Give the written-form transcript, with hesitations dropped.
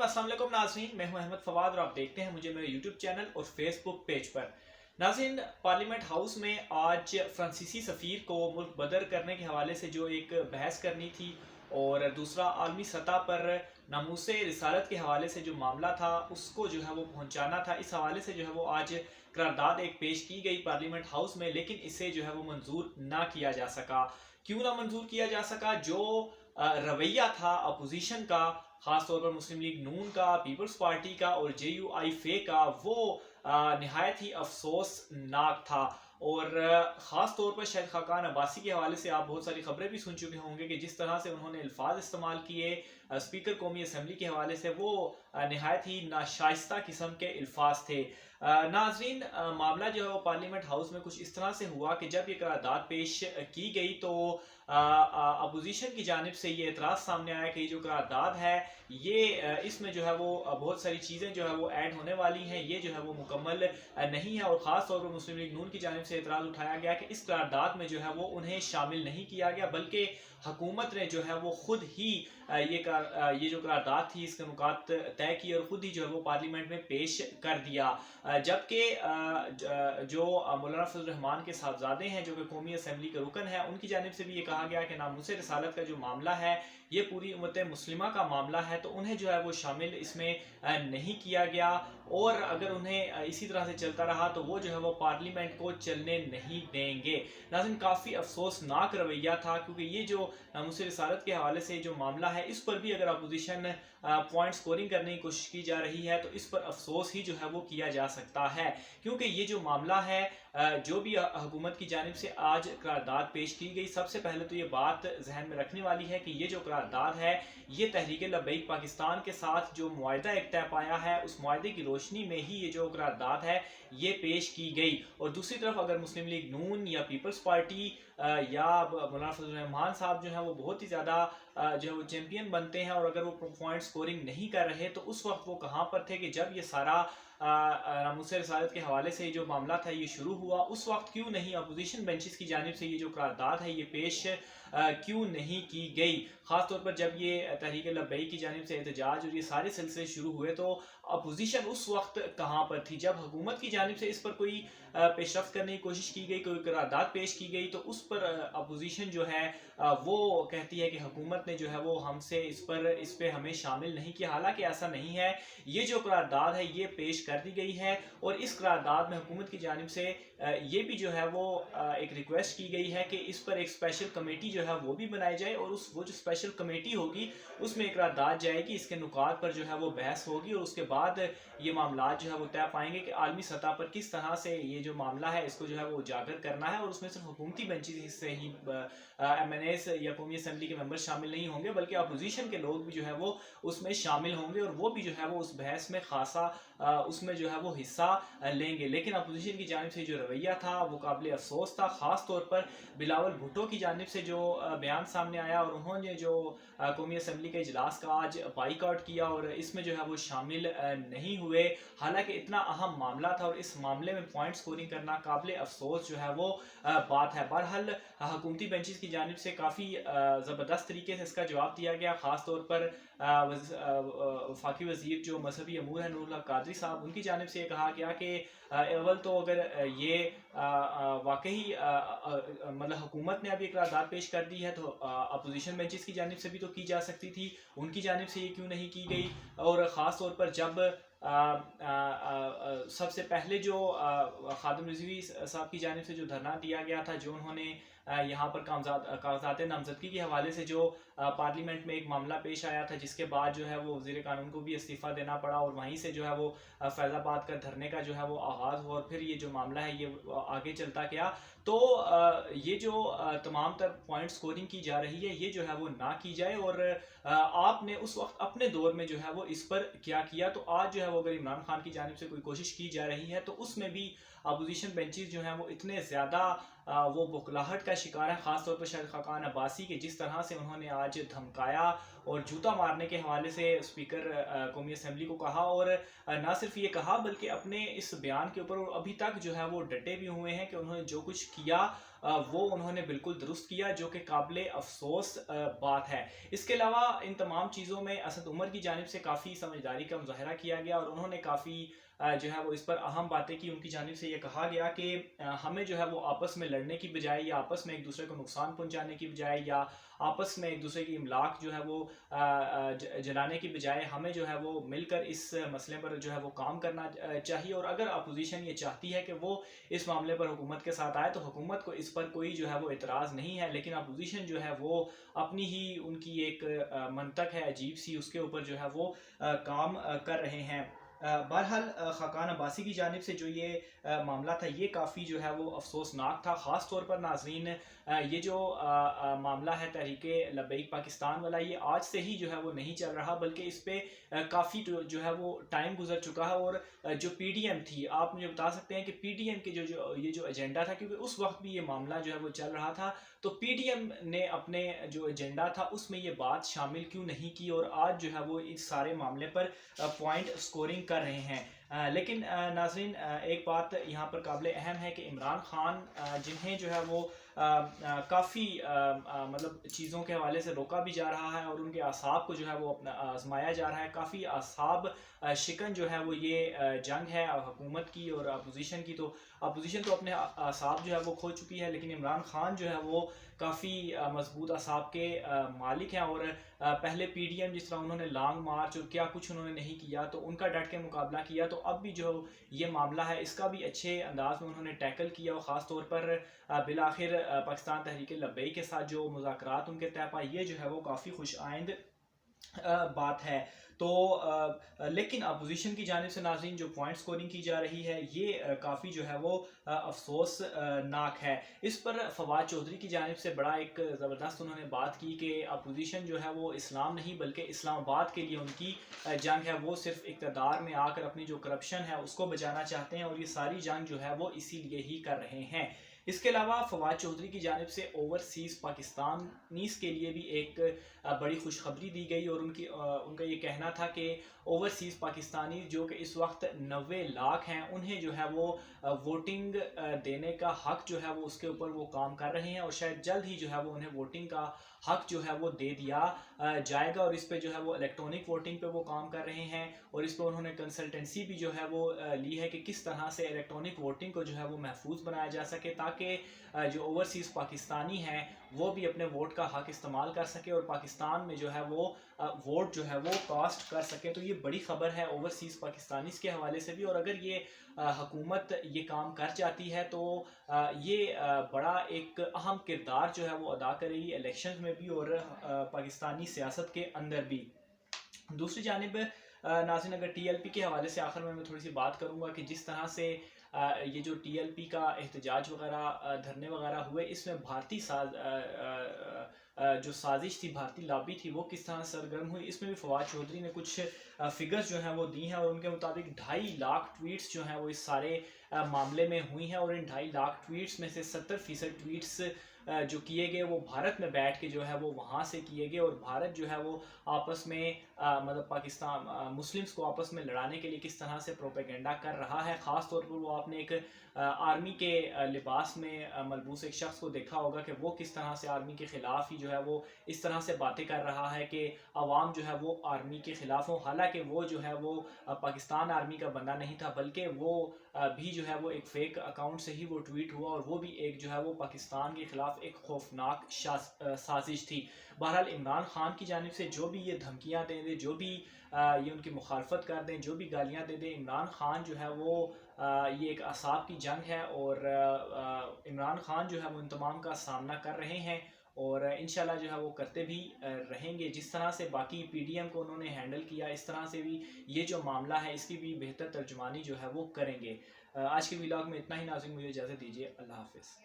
अस्सलाम वालेकुम नाज़रीन, मैं हूं अहमद फवाद और आप देखते हैं मुझे मेरे यूट्यूब चैनल और फेसबुक पेज पर। नाज़रीन, पार्लियामेंट हाउस में आज फ्रांसीसी सफ़ीर को मुल्क बदर करने के हवाले से जो एक बहस करनी थी और दूसरा आलमी सतह पर नामूसे रिसालत के हवाले से जो मामला था उसको जो है वो पहुंचाना था, इस हवाले से जो है वो आज करारदाद एक पेश की गई पार्लियामेंट हाउस में, लेकिन इसे जो है वो मंजूर ना किया जा सका। क्यों ना मंजूर किया जा सका? जो रवैया था अपोजिशन का, खास तौर पर मुस्लिम लीग नून का, पीपल्स पार्टी का और JUI फे का, वो नहायत ही अफसोसनाक था। और ख़ास तौर पर शायद खाकान अब्बासी के हवाले से आप बहुत सारी खबरें भी सुन चुके होंगे कि जिस तरह से उन्होंने अल्फाज इस्तेमाल किए स्पीकर कौमी असम्बली के हवाले से, वो नहायत ही नाशाइस्ता किस्म के अल्फाज थे। नाजरीन, मामला जो है वो पार्लियामेंट हाउस में कुछ इस तरह से हुआ कि जब ये करारदाद पेश की गई तो अपोजिशन की जानिब से ये एतराज़ सामने आया कि जो करारदाद है ये इसमें जो है वो बहुत सारी चीज़ें जो है वो ऐड होने वाली हैं, ये जो है वो मुकम्मल नहीं है। और ख़ास तौर पर मुस्लिम लीग नून की जानिब से एतराज़ उठाया गया कि इस करारदाद में जो है वो उन्हें शामिल नहीं किया गया, बल्कि हुकूमत ने जो है वो खुद ही ये जो करारदाद थी इसके नुकात तय किए और ख़ुद ही जो है वो पार्लियामेंट में पेश कर दिया। जबकि जो मौलाना फजल रहमान के साहबजादे हैं जो कि कौमी असम्बली के रुकन है, उनकी जानिब से भी ये कहा गया कि नामूसे रिसालत का जो मामला है ये पूरी उम्मत मुस्लिमा का मामला है, तो उन्हें जो है वो शामिल इसमें नहीं किया गया। और अगर उन्हें इसी तरह से चलता रहा तो वो जो है वो पार्लियामेंट को चलने नहीं देंगे। नाज़रीन, काफ़ी अफसोसनाक रवैया था, क्योंकि ये जो नामूसे रिसालत के हवाले से जो मामला है इस पर भी अगर अपोजिशन पॉइंट स्कोरिंग करने की कोशिश की जा रही है तो इस पर अफसोस ही जो है वो किया जा सकता है, क्योंकि ये जो मामला है जो भी हुकूमत की जानिब से आज करारदाद पेश की गई, सबसे पहले तो ये बात जहन में रखने वाली है कि ये जो करारदाद है ये तहरीक लब्बैक पाकिस्तान के साथ जो मुआहदा एक तय पाया है उस मुआहदे की रोशनी में ही ये जो करारदाद है ये पेश की गई। और दूसरी तरफ अगर मुस्लिम लीग नून या पीपल्स पार्टी या मौलाना फजल रहमान साहब जो है वो बहुत ही ज़्यादा जो है वो चैंपियन बनते हैं और अगर वो पॉइंट स्कोरिंग नहीं कर रहे तो उस वक्त वो कहाँ पर थे कि जब ये सारा नामूसे रिसालत के हवाले से जो मामला था ये शुरू हुआ, उस वक्त क्यों नहीं अपोजिशन बेंचेस की जानिब से ये जो करारदाद है ये पेश क्यों नहीं की गई? ख़ास तौर पर जब ये तहरीक लब्बैक की जानिब से एहतजाज और ये सारे सिलसिले शुरू हुए तो अपोजिशन उस वक्त कहाँ पर थी? जब हुकूमत की जानिब से इस पर कोई पेशरफ्त करने की कोशिश की गई, कोई करारदाद पेश की गई, तो उस पर अपोजिशन जो है वो कहती है कि हुकूमत ने जो है वो हमसे इस पे हमें शामिल नहीं किया। हालांकि ऐसा नहीं है, ये जो करारदाद है ये पेश कर दी गई है और इस करारदाद में हुकूमत की जानिब से ये भी जो है वो एक रिक्वेस्ट की गई है कि इस पर एक स्पेशल कमेटी जो है वो भी बनाई जाए और वो जो स्पेशल कमेटी होगी उसमें एक करारदाद जाएगी, इसके नुकात पर जो है वो बहस होगी और उसके बाद ये मामला जो है वो तय पाएंगे कि आलमी सतह पर किस तरह से ये जो मामला है इसको जो है वो उजागर करना है। और उसमें सिर्फ हुकूमती बेंचेस से ही MNAs या कौमी असम्बली के मेंबर शामिल नहीं होंगे, बल्कि अपोजिशन के लोग भी जो है वो उसमें शामिल होंगे और वो भी जो है वो उस बहस में खासा उसमें जो है वो हिस्सा लेंगे। लेकिन अपोजिशन की जानिब से जो रवैया था वो काबिल अफसोस था। ख़ास तौर पर बिलावल भुट्टो की जानिब से जो बयान सामने आया और उन्होंने जो कौमी असम्बली के इजलास का आज बाइकआउट किया और इसमें जो है वो शामिल नहीं हुए। हालांकि इतना अहम मामला था और इस मामले में पॉइंट स्कोरिंग करना काबिल अफसोस जो है वो बात है। बहरहाल हुकूमती बेंचेस की जानिब से काफ़ी ज़बरदस्त तरीके से इसका जवाब दिया गया। ख़ास तौर पर वफाकी वज़ीर जो मजहबी अमूर है नूरुल हक कादरी साहब, उनकी जानिब से ये कहा गया कि अव्वल तो अगर ये वाकई मतलब हुकूमत ने अभी एक करारदाद पेश कर दी है तो अपोजिशन बेंचेस की जानिब से भी तो की जा सकती थी, उनकी जानिब से ये क्यों नहीं की गई? और ख़ास तौर पर जब सबसे पहले जो खादिम रिजवी साहब की जानिब से जो धरना दिया गया था, जो उन्होंने यहाँ पर कागजात नामजदगी के हवाले से जो पार्लियामेंट में एक मामला पेश आया था, जिसके बाद जो है वो वज़ीर कानून को भी इस्तीफ़ा देना पड़ा और वहीं से जो है वो फैज़ाबाद का धरने का जो है वो आगाज़ हुआ और फिर ये जो मामला है ये आगे चलता गया। तो ये जो तमाम तर पॉइंट स्कोरिंग की जा रही है ये जो है वो ना की जाए। और आपने उस वक्त अपने दौर में जो है वो इस पर क्या किया, तो आज जो है वो अगर इमरान खान की जानिब से कोई कोशिश की जा रही है तो उसमें भी अपोजिशन बेंचेस जो हैं वो इतने ज़्यादा वो बुखलाहट का शिकार है, ख़ास तौर पर शायद खाकान अब्बासी के जिस तरह से उन्होंने आज धमकाया اور جوتا مارنے کے حوالے سے اسپیکر قومی اسمبلی کو کہا، اور نہ صرف یہ کہا بلکہ اپنے اس بیان کے اوپر ابھی تک جو ہے وہ ڈٹے بھی ہوئے ہیں کہ انہوں نے جو کچھ کیا وہ انہوں نے بالکل درست کیا، جو کہ قابل افسوس بات ہے۔ اس کے علاوہ ان تمام چیزوں میں اسد عمر کی جانب سے کافی سمجھداری کا مظاہرہ کیا گیا، اور انہوں نے کافی جو ہے وہ اس پر اہم باتیں کی۔ ان کی جانب سے یہ کہا گیا کہ ہمیں جو ہے وہ آپس میں لڑنے کی بجائے یا آپس میں ایک دوسرے کو نقصان پہنچانے کی بجائے یا آپس میں ایک دوسرے کی املاک جو ہے وہ جلانے کی بجائے ہمیں جو ہے وہ مل کر اس مسئلے پر جو ہے وہ کام کرنا چاہیے، اور اگر اپوزیشن یہ چاہتی ہے کہ وہ اس معاملے پر حکومت کے ساتھ آئے تو حکومت کو اس پر کوئی جو ہے وہ اعتراض نہیں ہے، لیکن اپوزیشن جو ہے وہ اپنی ہی ان کی ایک منطق ہے عجیب سی، اس کے اوپر جو ہے وہ کام کر رہے ہیں۔ بہرحال خاقان عباسی کی جانب سے جو یہ معاملہ تھا یہ کافی جو ہے وہ افسوسناک تھا، خاص طور پر ناظرین یہ جو معاملہ ہے تحریک لبیک پاکستان والا، یہ آج سے ہی جو ہے وہ نہیں چل رہا بلکہ اس پہ کافی جو ہے وہ ٹائم گزر چکا ہے، اور جو پی ڈی ایم تھی، آپ مجھے بتا سکتے ہیں کہ پی ڈی ایم کے یہ جو ایجنڈا تھا، کیونکہ اس وقت بھی یہ معاملہ جو ہے وہ چل رہا تھا، تو پی ڈی ایم نے اپنے جو ایجنڈا تھا اس میں یہ بات شامل کیوں نہیں کی، اور آج جو ہے وہ اس سارے معاملے پر پوائنٹ سکورنگ کر رہے ہیں۔ لیکن ناظرین ایک بات یہاں پر قابل اہم ہے کہ عمران خان جنہیں جو ہے وہ کافی مطلب چیزوں کے حوالے سے روکا بھی جا رہا ہے، اور ان کے اعصاب کو جو ہے وہ آزمایا جا رہا ہے، کافی اعصاب شکن جو ہے وہ یہ جنگ ہے حکومت کی اور اپوزیشن کی، تو اپوزیشن تو اپنے اعصاب جو ہے وہ کھو چکی ہے، لیکن عمران خان جو ہے وہ کافی مضبوط اعصاب کے مالک ہیں، اور پہلے پی ڈی ایم جس طرح انہوں نے لانگ مارچ اور کیا کچھ انہوں نے نہیں کیا تو ان کا ڈٹ کے مقابلہ کیا، تو اب بھی جو یہ معاملہ ہے اس کا بھی اچھے انداز میں انہوں نے ٹیکل کیا، اور خاص طور پر بالآخر پاکستان تحریک لبیک کے ساتھ جو مذاکرات ان کے طے پائے یہ جو ہے وہ کافی خوش آئند بات ہے۔ تو لیکن اپوزیشن کی جانب سے ناظرین جو پوائنٹ سکورنگ کی جا رہی ہے یہ کافی جو ہے وہ افسوس ناک ہے۔ اس پر فواد چودھری کی جانب سے بڑا ایک زبردست انہوں نے بات کی کہ اپوزیشن جو ہے وہ اسلام نہیں بلکہ اسلام آباد کے لیے ان کی جنگ ہے، وہ صرف اقتدار میں آ کر اپنی جو کرپشن ہے اس کو بچانا چاہتے ہیں، اور یہ ساری جنگ جو ہے وہ اسی لیے ہی کر رہے ہیں۔ اس کے علاوہ فواد چودھری کی جانب سے اوورسیز پاکستانیز کے لیے بھی ایک بڑی خوشخبری دی گئی، اور ان کا یہ کہنا تھا کہ اوورسیز پاکستانی جو کہ اس وقت 90 لاکھ ہیں انہیں جو ہے وہ ووٹنگ دینے کا حق جو ہے وہ اس کے اوپر وہ کام کر رہے ہیں، اور شاید جلد ہی جو ہے وہ انہیں ووٹنگ کا حق جو ہے وہ دے دیا جائے گا، اور اس پہ جو ہے وہ الیکٹرانک ووٹنگ پہ وہ کام کر رہے ہیں، اور اس پہ انہوں نے کنسلٹنسی بھی جو ہے وہ لی ہے کہ کس طرح سے الیکٹرانک ووٹنگ کو جو ہے وہ محفوظ بنایا جا سکے تاکہ جو اوورسیز پاکستانی ہیں وہ بھی اپنے ووٹ کا حق استعمال کر سکے اور پاکستان میں جو ہے وہ ووٹ جو ہے وہ کاسٹ کر سکے۔ تو یہ بڑی خبر ہے اوورسیز پاکستانیز کے حوالے سے بھی، اور اگر یہ حکومت یہ کام کر جاتی ہے تو یہ بڑا ایک اہم کردار جو ہے وہ ادا کرے گی الیکشنز میں بھی اور پاکستانی سیاست کے اندر بھی۔ دوسری جانب ناظرین اگر ٹی ایل پی کے حوالے سے آخر میں تھوڑی سی بات کروں گا کہ جس طرح سے یہ جو ٹی ایل پی کا احتجاج وغیرہ دھرنے وغیرہ ہوئے اس میں بھارتی جو سازش تھی، بھارتی لابی تھی، وہ کس طرح سرگرم ہوئی، اس میں بھی فواد چودھری نے کچھ فگرز جو ہیں وہ دی ہیں، اور ان کے مطابق 2.5 لاکھ ٹویٹس جو ہیں وہ اس سارے معاملے میں ہوئی ہیں، اور ان 2.5 لاکھ ٹویٹس میں سے 70% ٹویٹس جو کیے گئے وہ بھارت میں بیٹھ کے جو ہے وہ وہاں سے کیے گئے، اور بھارت جو ہے وہ آپس میں مطلب پاکستان مسلمز کو آپس میں لڑانے کے لیے کس طرح سے پروپیگنڈا کر رہا ہے۔ خاص طور پر وہ آپ نے ایک آرمی کے لباس میں ملبوس ایک شخص کو دیکھا ہوگا کہ وہ کس طرح سے آرمی کے خلاف ہی جو ہے وہ اس طرح سے باتیں کر رہا ہے کہ عوام جو ہے وہ آرمی کے خلاف ہو، حالانکہ وہ جو ہے وہ پاکستان آرمی کا بندہ نہیں تھا بلکہ وہ بھی جو ہے وہ ایک فیک اکاؤنٹ سے ہی وہ ٹویٹ ہوا، اور وہ بھی ایک جو ہے وہ پاکستان کے خلاف ایک خوفناک سازش تھی۔ بہرحال عمران خان کی جانب سے جو بھی یہ دھمکیاں دیں دے، جو بھی یہ ان کی مخالفت کر دیں، جو بھی گالیاں دے دیں، عمران خان جو ہے وہ یہ ایک اعصاب کی جنگ ہے، اور عمران خان جو ہے وہ ان تمام کا سامنا کر رہے ہیں، اور انشاءاللہ جو ہے وہ کرتے بھی رہیں گے۔ جس طرح سے باقی پی ڈی ایم کو انہوں نے ہینڈل کیا اس طرح سے بھی یہ جو معاملہ ہے اس کی بھی بہتر ترجمانی جو ہے وہ کریں گے۔ آج کے ولاگ میں اتنا ہی ناظرین، مجھے اجازت دیجیے، اللہ حافظ۔